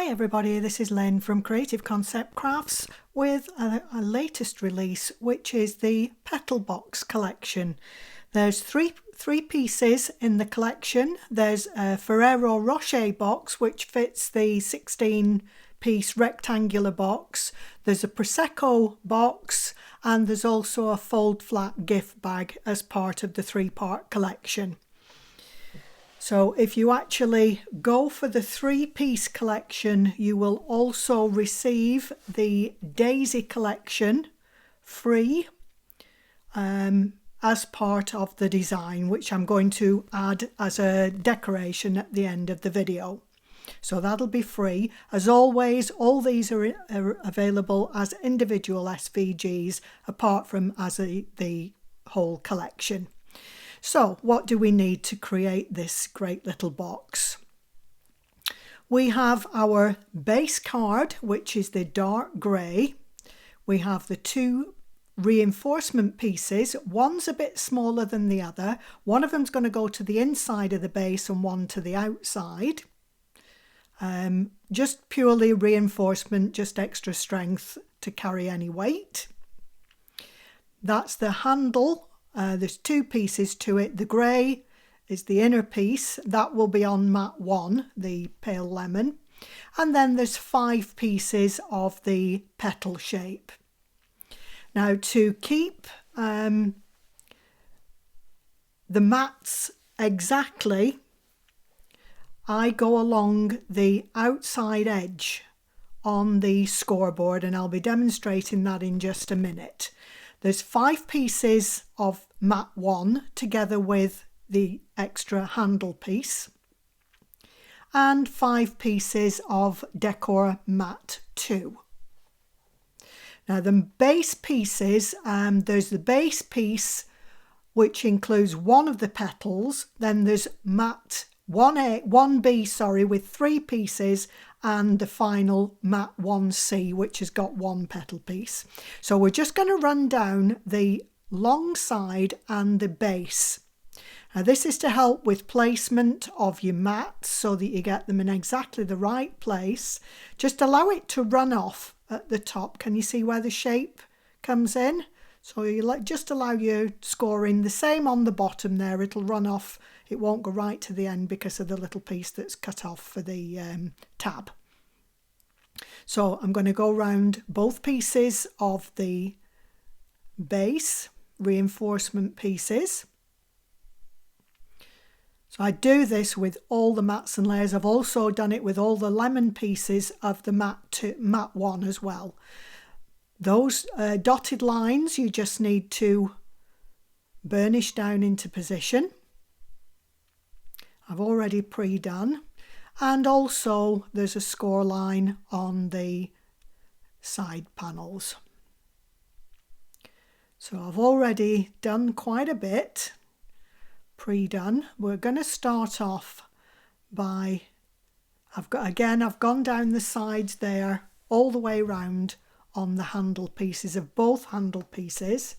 Hi everybody, this is Lynn from Creative Concept Crafts with a latest release, which is the Petal Box Collection. There's three pieces in the collection. There's a Ferrero Rocher box which fits the 16-piece rectangular box. There's a Prosecco box, and there's also a fold flat gift bag as part of the three-part collection. So if you actually go for the three-piece collection, you will also receive the Daisy collection free as part of the design, which I'm going to add as a decoration at the end of the video. So that'll be free. As always, all these are available as individual SVGs, apart from as the whole collection. So what do we need to create this great little box? We have our base card, which is the dark grey. We have the two reinforcement pieces. One's a bit smaller than the other. One of them's going to go to the inside of the base and one to the outside. Just purely reinforcement, just extra strength to carry any weight. That's the handle. There's two pieces to it. The grey is the inner piece. That will be on mat 1, the pale lemon. And then there's 5 pieces of the petal shape. Now, to keep the mats exactly, I go along the outside edge on the scoreboard, and I'll be demonstrating that in just a minute. There's 5 pieces of mat 1 together with the extra handle piece, and 5 pieces of decor mat 2. Now the base pieces, there's the base piece which includes one of the petals, then there's mat 1B with 3 pieces, and the final mat 1C, which has got 1 petal piece. So we're just going to run down the long side and the base. Now this is to help with placement of your mats so that you get them in exactly the right place. Just allow it to run off at the top. Can you see where the shape comes in? So you just allow your scoring the same on the bottom there. It'll run off. It won't go right to the end because of the little piece that's cut off for the tab. So I'm going to go around both pieces of the base reinforcement pieces. So I do this with all the mats and layers. I've also done it with all the lemon pieces of the mat 1 as well. Those dotted lines you just need to burnish down into position. I've already pre-done, and also there's a score line on the side panels. So I've already done quite a bit, pre-done. We're going to start off by, I've gone down the sides there all the way round on the handle pieces of both handle pieces.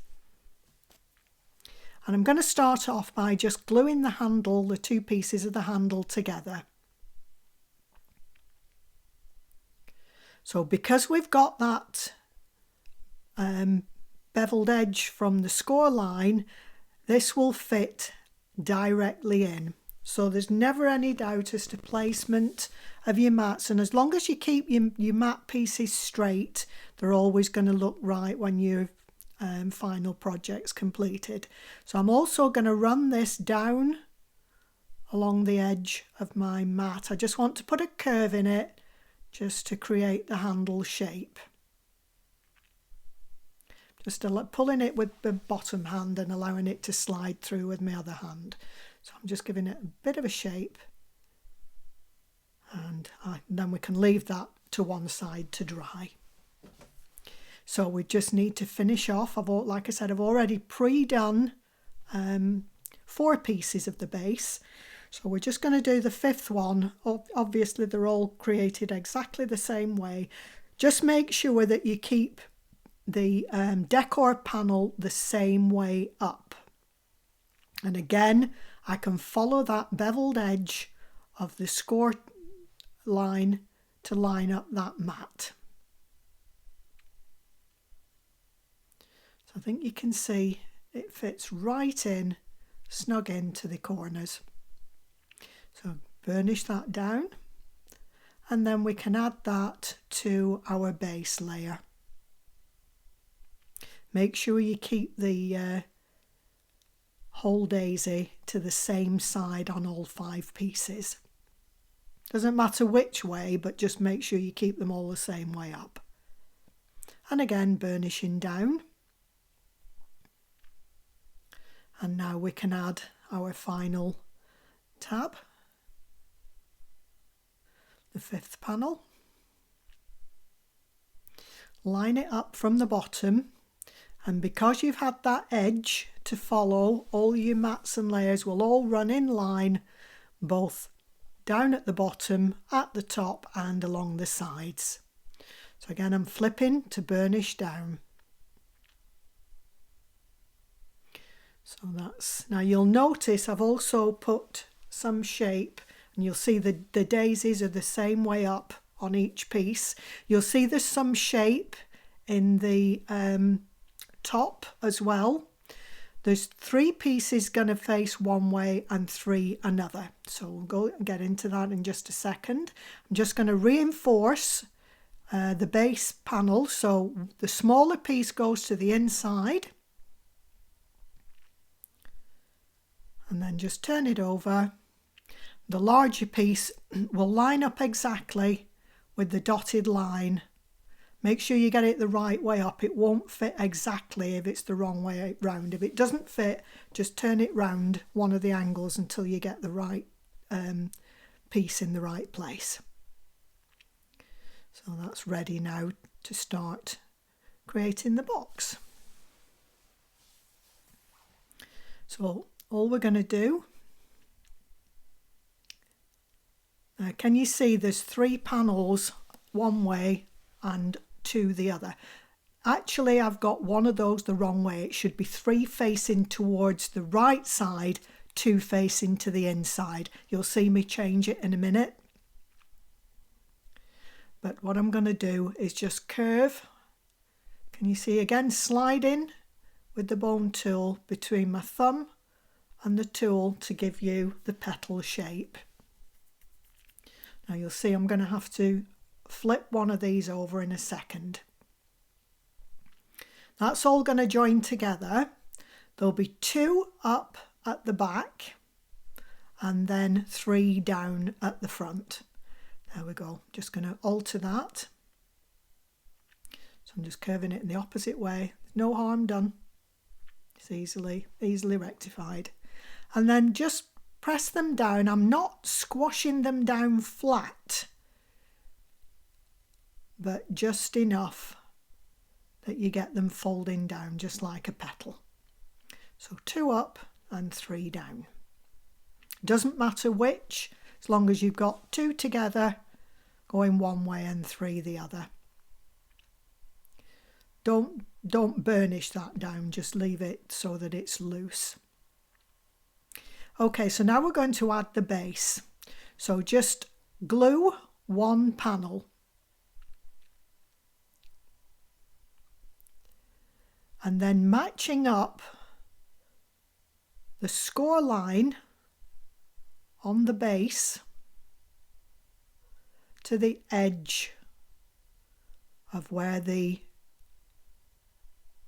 And I'm going to start off by just gluing the 2 pieces of the handle together. So because we've got that beveled edge from the score line, this will fit directly in. So there's never any doubt as to placement of your mats. And as long as you keep your mat pieces straight, they're always going to look right when you've final project's completed. So I'm also going to run this down along the edge of my mat. I just want to put a curve in it just to create the handle shape. Just pulling it with the bottom hand and allowing it to slide through with my other hand. So I'm just giving it a bit of a shape, and then we can leave that to one side to dry. So we just need to finish off. Like I said, I've already pre-done 4 pieces of the base. So we're just going to do the 5th one. Obviously, they're all created exactly the same way. Just make sure that you keep the decor panel the same way up. And again, I can follow that beveled edge of the score line to line up that mat. So I think you can see it fits right in, snug into the corners. So burnish that down, and then we can add that to our base layer. Make sure you keep the whole daisy to the same side on all 5 pieces. Doesn't matter which way, but just make sure you keep them all the same way up. And again, burnishing down. And now we can add our final tab, the 5th panel. Line it up from the bottom, and because you've had that edge to follow, all your mats and layers will all run in line, both down at the bottom, at the top and along the sides. So again, I'm flipping to burnish down. So that's, now you'll notice I've also put some shape, and you'll see the daisies are the same way up on each piece. You'll see there's some shape in the top as well. There's 3 pieces going to face one way and 3 another. So we'll go and get into that in just a second. I'm just going to reinforce the base panel. So the smaller piece goes to the inside. And then just turn it over. The larger piece will line up exactly with the dotted line. Make sure you get it the right way up. It won't fit exactly if it's the wrong way round. If it doesn't fit, just turn it round one of the angles until you get the right piece in the right place. So that's ready now to start creating the box. So all we're going to do, can you see there's 3 panels one way and 2 the other? Actually, I've got one of those the wrong way. It should be 3 facing towards the right side, 2 facing to the inside. You'll see me change it in a minute. But what I'm going to do is just curve. Can you see again, sliding with the bone tool between my thumb and the tool to give you the petal shape. Now you'll see I'm going to have to flip one of these over in a second. That's all going to join together. There'll be 2 up at the back and then 3 down at the front. There we go. Just going to alter that. So I'm just curving it in the opposite way. No harm done. It's easily rectified. And then just press them down. I'm not squashing them down flat, but just enough that you get them folding down just like a petal. So 2 up and 3 down. Doesn't matter which, as long as you've got 2 together going one way and 3 the other. Don't burnish that down, just leave it so that it's loose. Okay, so now we're going to add the base. So just glue 1 panel. And then matching up the score line on the base to the edge of where the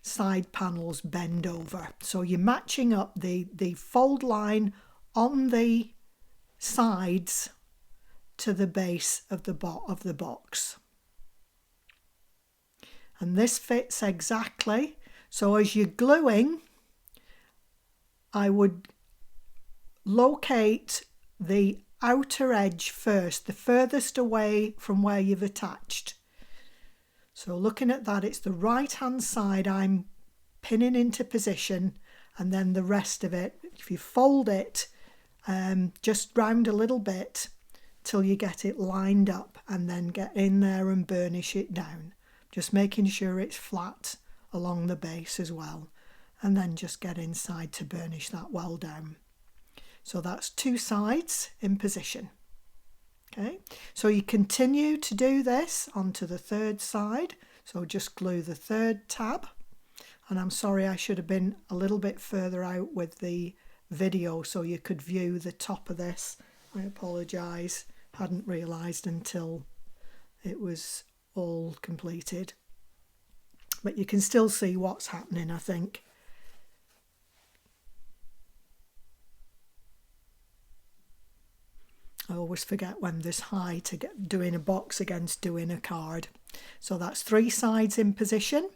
side panels bend over. So you're matching up the fold line on the sides to the base of the box. And this fits exactly. So as you're gluing, I would locate the outer edge first, the furthest away from where you've attached. So looking at that, it's the right hand side I'm pinning into position, and then the rest of it, if you fold it just round a little bit till you get it lined up, and then get in there and burnish it down, just making sure it's flat along the base as well, and then just get inside to burnish that well down. So that's 2 sides in position. Okay, so you continue to do this onto the third side. So just glue the third tab. And I'm sorry, I should have been a little bit further out with the video so you could view the top of this. I apologise, hadn't realised until it was all completed. But you can still see what's happening, I think. I always forget when there's high to get doing a box against doing a card. So that's 3 sides in position.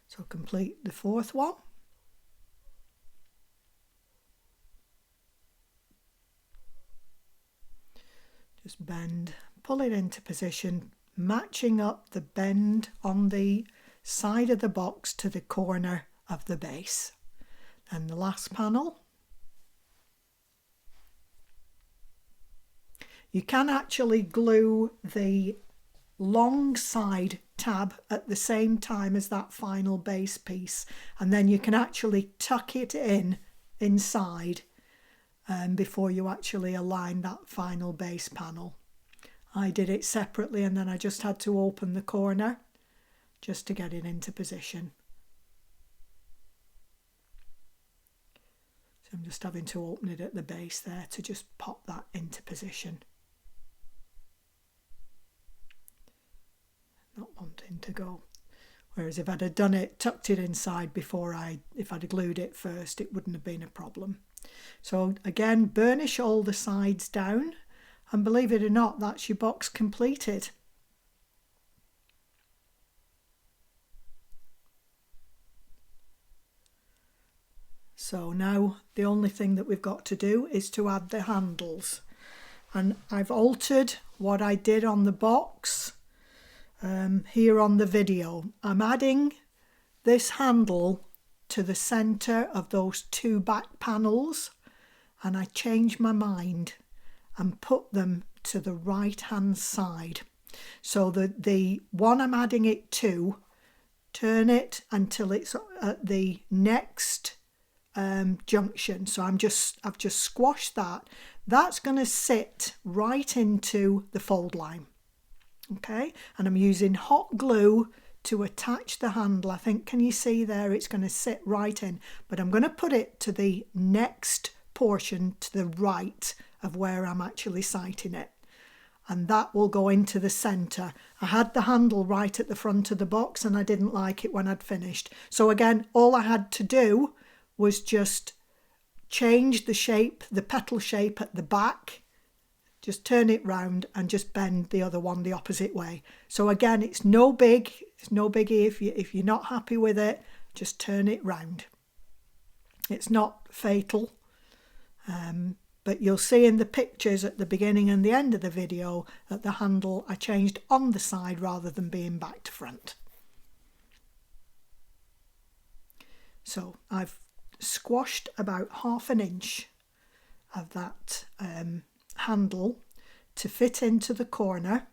So complete the fourth one. Just bend, pull it into position, matching up the bend on the side of the box to the corner of the base. And the last panel. You can actually glue the long side tab at the same time as that final base piece, and then you can actually tuck it in inside before you actually align that final base panel. I did it separately and then I just had to open the corner just to get it into position. So I'm just having to open it at the base there to just pop that into position. Not wanting to go. Whereas if I'd have done it, tucked it inside before if I'd have glued it first, it wouldn't have been a problem. So again, burnish all the sides down, and believe it or not, that's your box completed. So now the only thing that we've got to do is to add the handles. And I've altered what I did on the box here on the video. I'm adding this handle to the center of those 2 back panels, and I changed my mind and put them to the right hand side. So the one I'm adding it to, turn it until it's at the next junction. So I've just squashed that. That's going to sit right into the fold line. Okay, and I'm using hot glue to attach the handle. I think, can you see there, it's going to sit right in, but I'm going to put it to the next portion to the right of where I'm actually sighting it, and that will go into the center. I had the handle right at the front of the box and I didn't like it when I'd finished, so again, all I had to do was just change the shape, the petal shape at the back. Just turn it round and just bend the other one the opposite way. So again, it's no biggie. If you're not happy with it, just turn it round. It's not fatal, but you'll see in the pictures at the beginning and the end of the video that the handle I changed on the side rather than being back to front. So I've squashed about 1/2 inch of that handle to fit into the corner.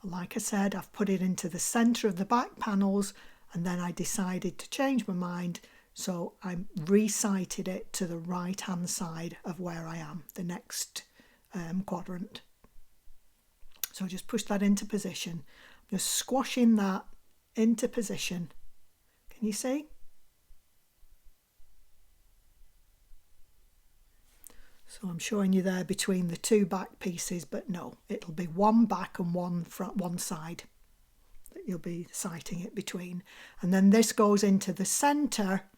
But like I said, I've put it into the center of the back panels, and then I decided to change my mind, so I resighted it to the right hand side of where I am, the next quadrant. So just push that into position, just squashing that into position. Can you see? So I'm showing you there between the 2 back pieces, but no, it'll be 1 back and 1 front, 1 side that you'll be sighting it between. And then this goes into the center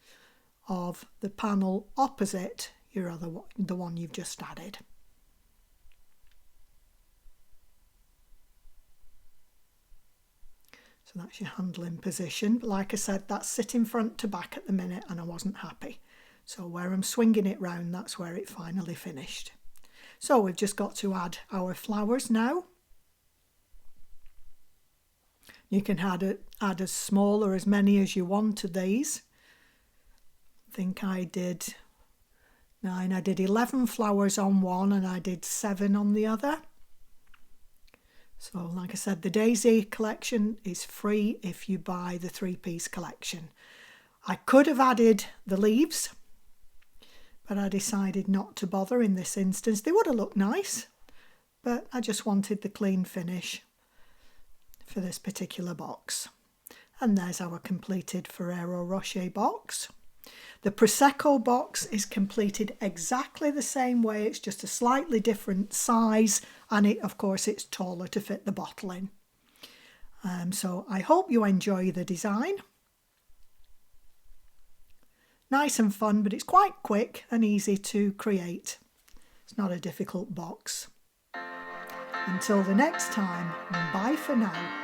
of the panel opposite your other one, the one you've just added. So that's your handle in position. But like I said, that's sitting front to back at the minute and I wasn't happy. So where I'm swinging it round, that's where it finally finished. So we've just got to add our flowers now. You can add as small or as many as you want to these. I think I did 9. I did 11 flowers on one and I did 7 on the other. So like I said, the Daisy collection is free if you buy the 3-piece collection. I could have added the leaves, but I decided not to bother in this instance. They would have looked nice, but I just wanted the clean finish for this particular box. And there's our completed Ferrero Rocher box. The Prosecco box is completed exactly the same way, it's just a slightly different size, and of course it's taller to fit the bottle in. So I hope you enjoy the design. Nice and fun, but it's quite quick and easy to create. It's not a difficult box. Until the next time, bye for now.